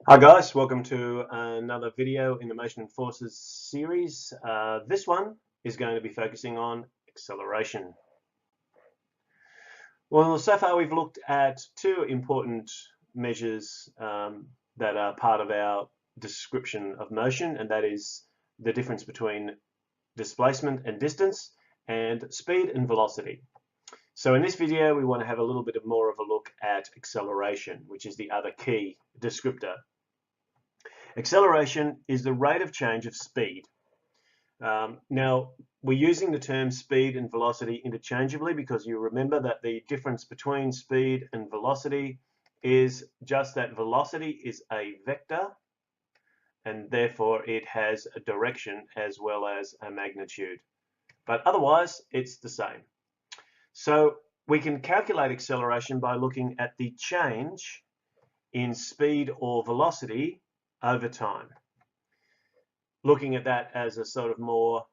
Hi guys, welcome to another video in the Motion and Forces series. This one is going to be focusing on acceleration. Well, so far we've looked at two important measures that are part of our description of motion, and that is the difference between displacement and distance, and speed and velocity. So in this video, we want to have a little bit more of a look at acceleration, which is the other key descriptor. Acceleration is the rate of change of speed. Now, we're using the term speed and velocity interchangeably because you remember that the difference between speed and velocity is just that velocity is a vector and therefore it has a direction as well as a magnitude. But otherwise, it's the same. So we can calculate acceleration by looking at the change in speed or velocity over time. Looking at that as a sort of more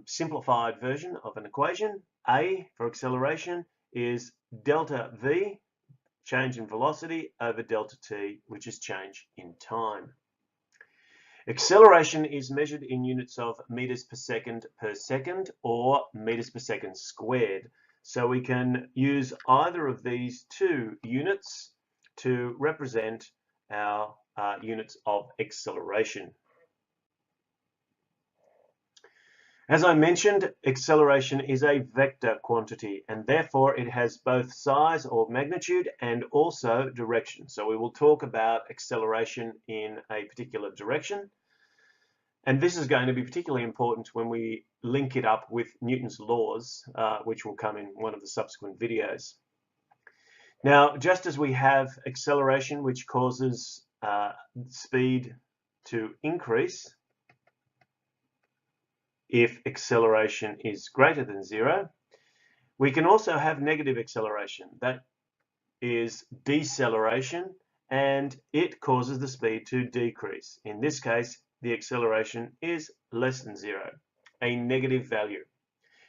simplified version of an equation, A for acceleration is delta V, change in velocity, over delta T, which is change in time. Acceleration is measured in units of meters per second or meters per second squared. So we can use either of these two units to represent our units of acceleration. As I mentioned, acceleration is a vector quantity and therefore it has both size or magnitude and also direction. So we will talk about acceleration in a particular direction. And this is going to be particularly important when we link it up with Newton's laws, which will come in one of the subsequent videos. Now, just as we have acceleration, which causes speed to increase if acceleration is greater than 0, we can also have negative acceleration. That is deceleration, and it causes the speed to decrease. In this case, the acceleration is less than 0, a negative value.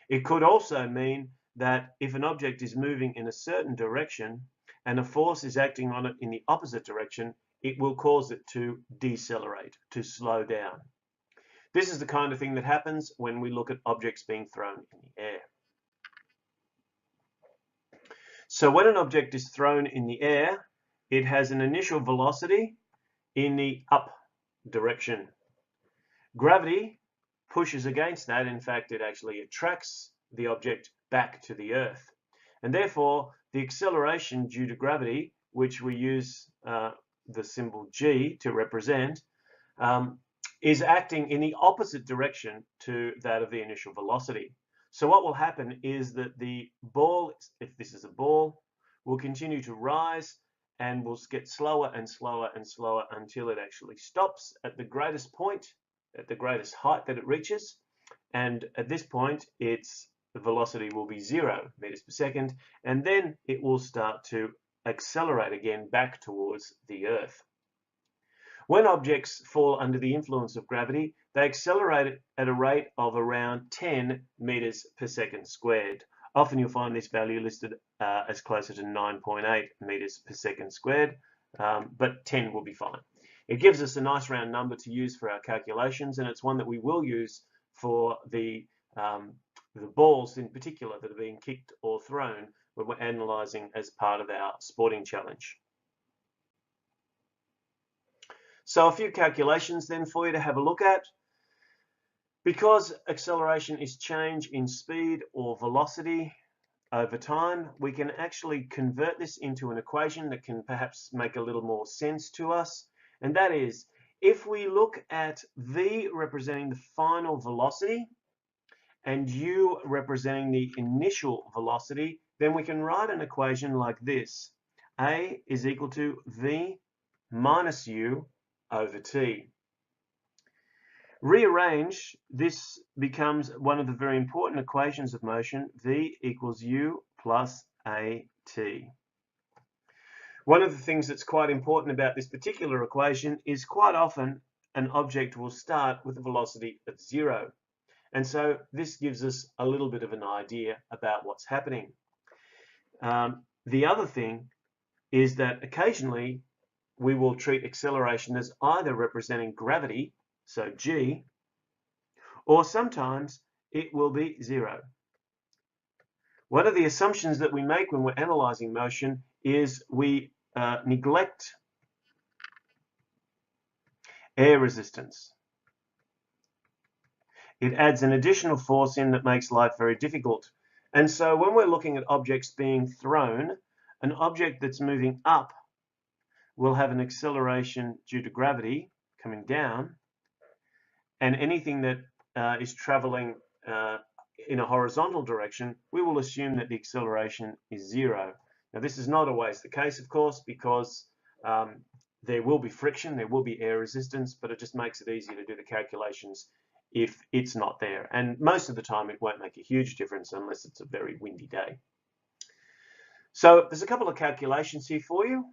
It could also mean that if an object is moving in a certain direction and a force is acting on it in the opposite direction, it will cause it to decelerate, to slow down. This is the kind of thing that happens when we look at objects being thrown in the air. So when an object is thrown in the air, it has an initial velocity in the up direction. Gravity pushes against that. In fact, it actually attracts the object back to the Earth. And therefore, the acceleration due to gravity, which we use the symbol G to represent, is acting in the opposite direction to that of the initial velocity. So what will happen is that the ball, if this is a ball, will continue to rise and will get slower and slower and slower until it actually stops at the greatest point, at the greatest height that it reaches. And at this point, the velocity will be 0 meters per second, and then it will start to accelerate again back towards the Earth. When objects fall under the influence of gravity, they accelerate at a rate of around 10 meters per second squared. Often you'll find this value listed as closer to 9.8 meters per second squared, but 10 will be fine. It gives us a nice round number to use for our calculations, and it's one that we will use for the balls in particular that are being kicked or thrown when we're analysing as part of our sporting challenge. So a few calculations then for you to have a look at. Because acceleration is change in speed or velocity over time, we can actually convert this into an equation that can perhaps make a little more sense to us. And that is, if we look at V representing the final velocity and U representing the initial velocity, then we can write an equation like this. A is equal to V minus U over T. Rearrange, this becomes one of the very important equations of motion, V equals U plus AT. One of the things that's quite important about this particular equation is quite often an object will start with a velocity of 0. And so this gives us a little bit of an idea about what's happening. The other thing is that occasionally we will treat acceleration as either representing gravity, so g, or sometimes it will be 0. One of the assumptions that we make when we're analyzing motion is we neglect air resistance. It adds an additional force in that makes life very difficult. And so when we're looking at objects being thrown, an object that's moving up will have an acceleration due to gravity coming down, and anything that is traveling in a horizontal direction, we will assume that the acceleration is 0. Now this is not always the case, of course, because there will be friction, there will be air resistance, but it just makes it easier to do the calculations if it's not there. And most of the time it won't make a huge difference unless it's a very windy day. So there's a couple of calculations here for you.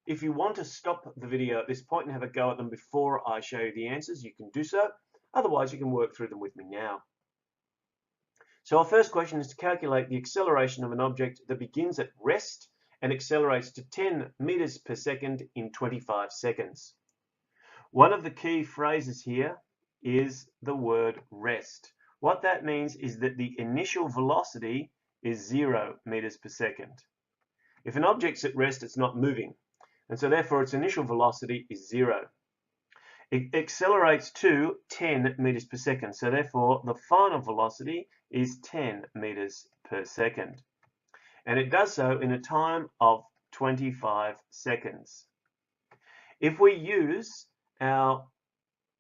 If you want to stop the video at this point and have a go at them before I show you the answers, you can do so. Otherwise, you can work through them with me now. So our first question is to calculate the acceleration of an object that begins at rest and accelerates to 10 meters per second in 25 seconds. One of the key phrases here is the word rest. What that means is that the initial velocity is 0 meters per second. If an object's at rest, it's not moving, and so therefore its initial velocity is 0. It accelerates to 10 meters per second, so therefore the final velocity is 10 meters per second. And it does so in a time of 25 seconds. If we use our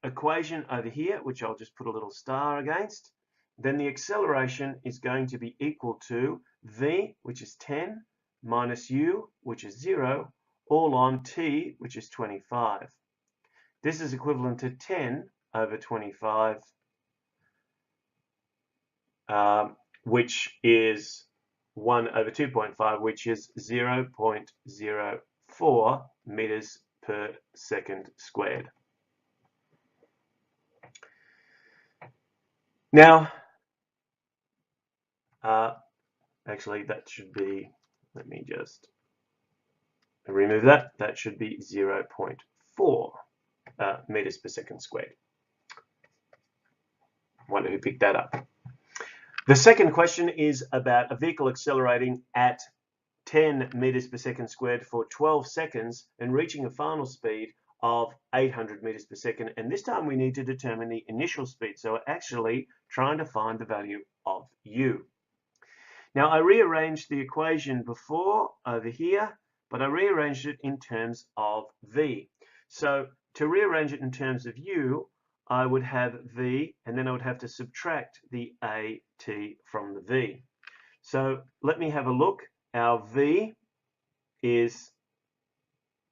equation over here, which I'll just put a little star against, then the acceleration is going to be equal to v, which is 10, minus u, which is 0, all on t, which is 25. This is equivalent to 10 over 25, which is 1 over 2.5, which is 0.04 meters per second squared. Now, actually that should be, let me just remove that, that should be 0.4 meters per second squared. Wonder who picked that up. The second question is about a vehicle accelerating at 10 meters per second squared for 12 seconds and reaching a final speed of 800 meters per second. And this time we need to determine the initial speed. So we're actually trying to find the value of u. Now I rearranged the equation before over here, but I rearranged it in terms of v. So to rearrange it in terms of u, I would have v, and then I would have to subtract the at from the v. So let me have a look. Our v is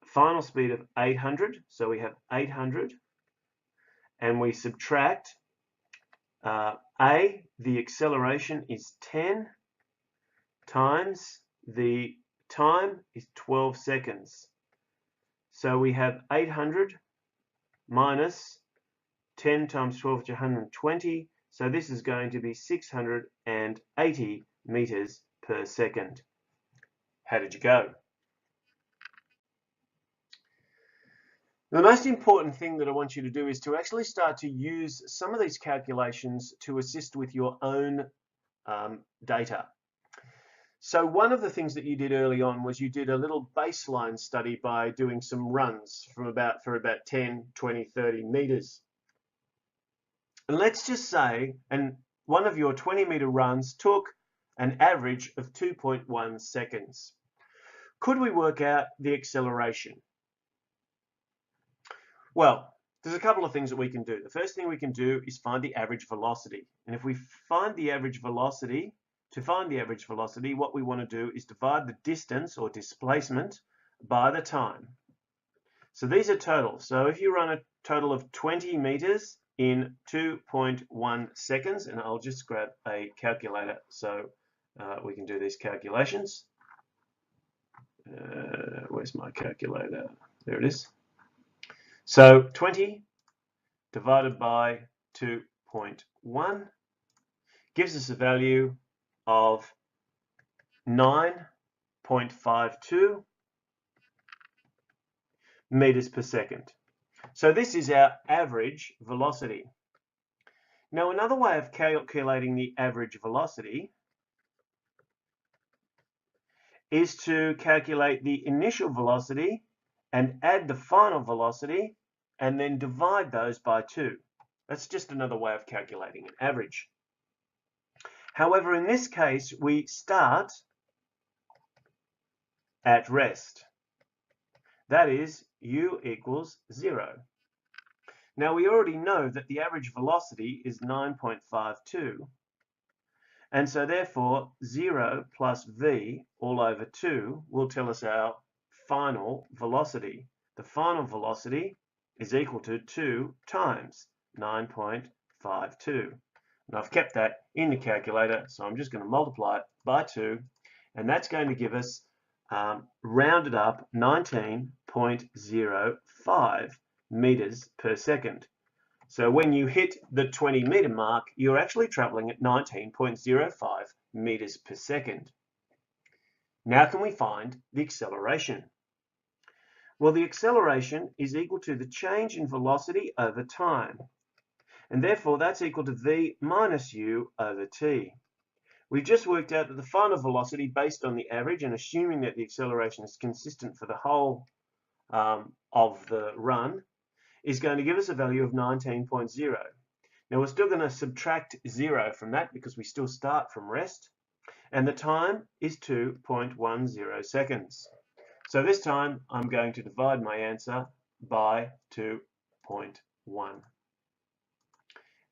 final speed of 800, so we have 800, and we subtract the acceleration is 10, times the time is 12 seconds. So we have 800 minus 10 times 12 is 120. So this is going to be 680 meters per second. How did you go? The most important thing that I want you to do is to actually start to use some of these calculations to assist with your own data. So one of the things that you did early on was you did a little baseline study by doing some runs for about 10, 20, 30 meters. And let's just say, and one of your 20-meter runs took an average of 2.1 seconds. Could we work out the acceleration? Well, there's a couple of things that we can do. The first thing we can do is find the average velocity. And if we find the average velocity, to find the average velocity, what we want to do is divide the distance or displacement by the time. So these are totals. So if you run a total of 20 meters in 2.1 seconds, and I'll just grab a calculator so we can do these calculations. Where's my calculator? There it is. So 20 divided by 2.1 gives us a value of 9.52. meters per second. So this is our average velocity. Now another way of calculating the average velocity is to calculate the initial velocity and add the final velocity and then divide those by 2. That's just another way of calculating an average. However, in this case, we start at rest. That is, u equals 0. Now we already know that the average velocity is 9.52. And so therefore 0 plus v all over 2 will tell us our final velocity. The final velocity is equal to 2 times 9.52. And I've kept that in the calculator, so I'm just going to multiply it by 2, and that's going to give us rounded up 19.05 meters per second. So when you hit the 20 meter mark, you're actually traveling at 19.05 meters per second. Now can we find the acceleration? Well, the acceleration is equal to the change in velocity over time. And therefore that's equal to v minus u over t. We've just worked out that the final velocity based on the average and assuming that the acceleration is consistent for the whole of the run is going to give us a value of 19.0. Now we're still going to subtract 0 from that because we still start from rest, and the time is 2.10 seconds. So this time I'm going to divide my answer by 2.1.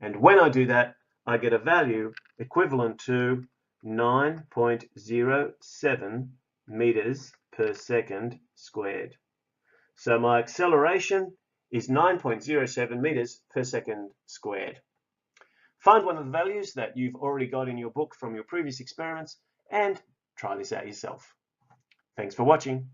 And when I do that, I get a value equivalent to 9.07 meters per second squared. So my acceleration is 9.07 meters per second squared. Find one of the values that you've already got in your book from your previous experiments and try this out yourself. Thanks for watching.